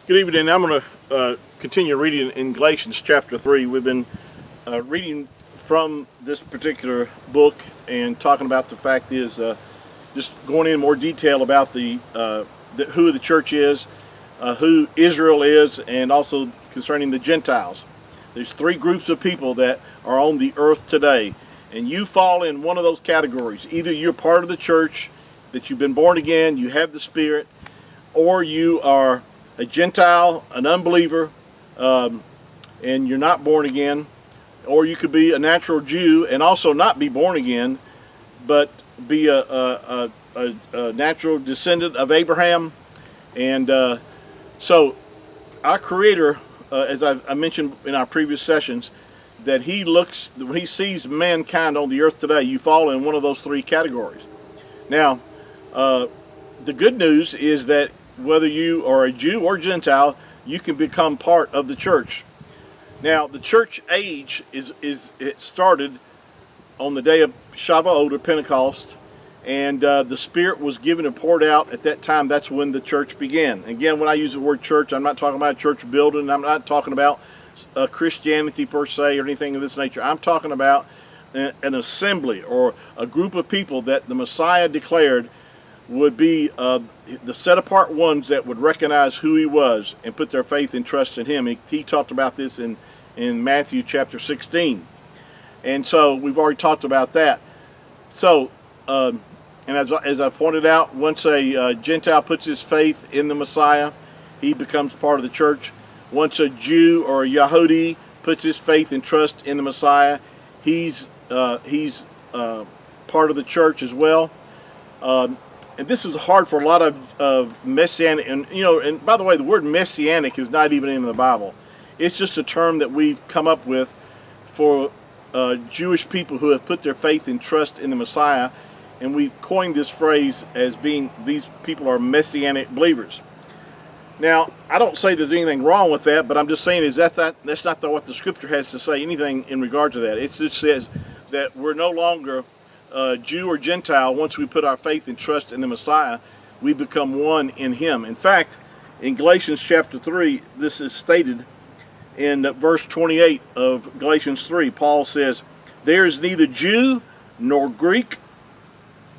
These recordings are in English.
Good evening. I'm going to continue reading in Galatians chapter 3. We've been reading from this particular book and talking about the fact is just going in more detail about who the church is, who Israel is, and also concerning the Gentiles. There's three groups of people that are on the earth today, and you fall in one of those categories. Either you're part of the church, that you've been born again, you have the Spirit, or you are a Gentile, an unbeliever, and you're not born again. Or you could be a natural Jew and also not be born again, but be a natural descendant of Abraham. And so our Creator, as I mentioned in our previous sessions, that when He sees mankind on the earth today, you fall in one of those three categories. Now, the good news is that whether you are a Jew or Gentile, you can become part of the church. Now, the church age it started on the day of Shavuot or Pentecost, and the Spirit was given and poured out at that time. That's when the church began. Again, when I use the word church, I'm not talking about a church building. I'm not talking about Christianity per se or anything of this nature. I'm talking about an assembly or a group of people that the Messiah declared would be the set-apart ones that would recognize who He was and put their faith and trust in Him. He talked about this in Matthew chapter 16. And so we've already talked about that. So, and as I pointed out, once a Gentile puts his faith in the Messiah, he becomes part of the church. Once a Jew or a Yahudi puts his faith and trust in the Messiah, he's part of the church as well. And this is hard for a lot of messianic, and by the way, the word messianic is not even in the Bible. It's just a term that we've come up with for Jewish people who have put their faith and trust in the Messiah, and we've coined this phrase as being these people are messianic believers. Now, I don't say there's anything wrong with that, but I'm just saying that's not what the Scripture has to say, anything in regard to that. It just says that we're no longer Jew or Gentile. Once we put our faith and trust in the Messiah, we become one in Him. In fact, in Galatians chapter 3, this is stated in verse 28 of Galatians 3. Paul says, "There is neither Jew nor Greek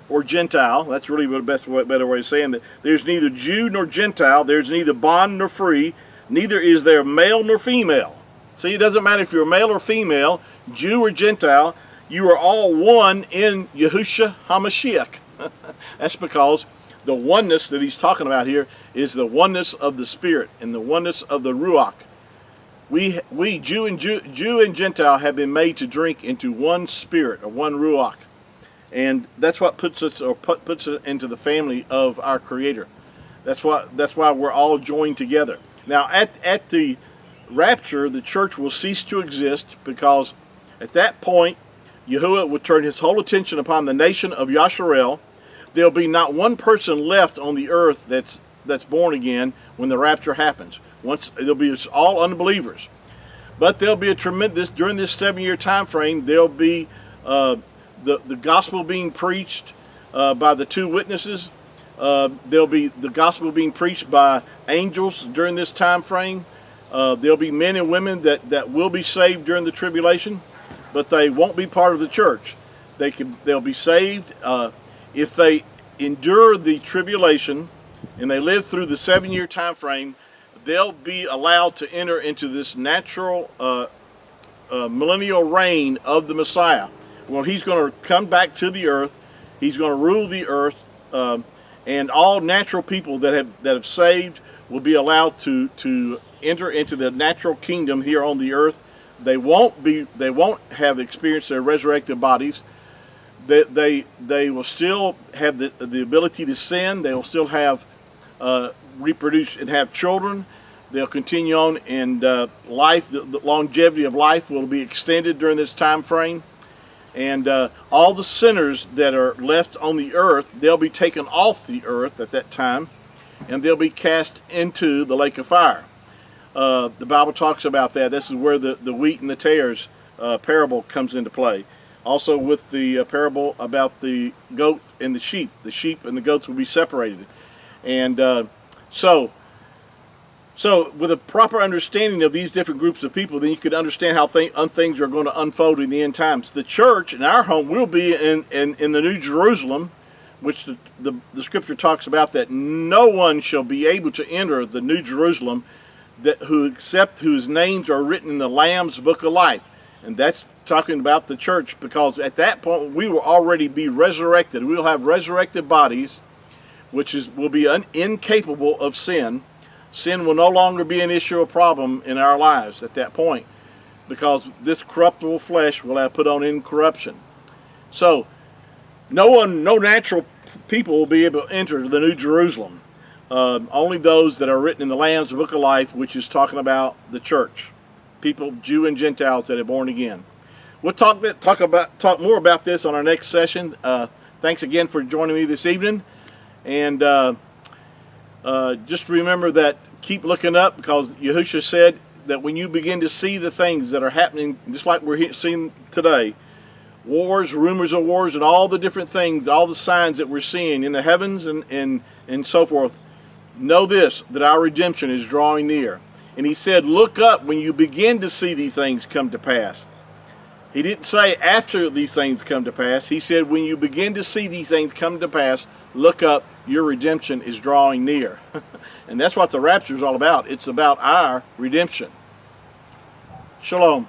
or Gentile." That's really the better way of saying that. There's neither Jew nor Gentile. There's neither bond nor free. Neither is there male nor female. See, it doesn't matter if you're male or female, Jew or Gentile. You are all one in Yahushua HaMashiach. That's because the oneness that he's talking about here is the oneness of the Spirit and the oneness of the Ruach. We Jew and Gentile have been made to drink into one Spirit or one Ruach, and that's what puts us into the family of our Creator. That's why we're all joined together. Now, at the rapture, the church will cease to exist, because at that point, Yahuwah will turn His whole attention upon the nation of Yasharel. There'll be not one person left on the earth that's born again when the rapture happens. There'll be all unbelievers. But there'll be during this 7-year time frame, there'll be the gospel being preached by the two witnesses. There'll be the gospel being preached by angels during this time frame. There'll be men and women that will be saved during the tribulation, but they won't be part of the church. They'll be saved if they endure the tribulation and they live through the 7-year time frame. They'll be allowed to enter into this natural millennial reign of the Messiah. Well, He's going to come back to the earth. He's going to rule the earth, and all natural people that have saved will be allowed to enter into the natural kingdom here on the earth. They won't have experienced their resurrected bodies. They will still have the ability to sin. They will still have reproduce and have children. They'll continue on, and life, the longevity of life will be extended during this time frame. And all the sinners that are left on the earth, they'll be taken off the earth at that time, and they'll be cast into the lake of fire. The Bible talks about that. This is where the wheat and the tares parable comes into play. Also with the parable about the goat and the sheep. The sheep and the goats will be separated. And so So with a proper understanding of these different groups of people, then you could understand how things are going to unfold in the end times. The church in our home will be in the New Jerusalem, which the scripture talks about, that no one shall be able to enter the New Jerusalem except whose names are written in the Lamb's Book of Life. And that's talking about the church, because at that point we will already be resurrected. We'll have resurrected bodies, which will be incapable of sin. Sin will no longer be an issue or problem in our lives at that point, because this corruptible flesh will have put on incorruption. So no natural people will be able to enter the New Jerusalem. Only those that are written in the Lamb's Book of Life, which is talking about the church, people, Jew and Gentiles that are born again. We'll talk more about this on our next session. Thanks again for joining me this evening, and just remember that keep looking up, because Yahushua said that when you begin to see the things that are happening, just like we're seeing today, wars, rumors of wars, and all the different things, all the signs that we're seeing in the heavens and so forth, know this, that our redemption is drawing near. And he said, look up when you begin to see these things come to pass. He didn't say after these things come to pass. He said when you begin to see these things come to pass, look up, your redemption is drawing near. And that's what the rapture is all about. It's about our redemption. Shalom.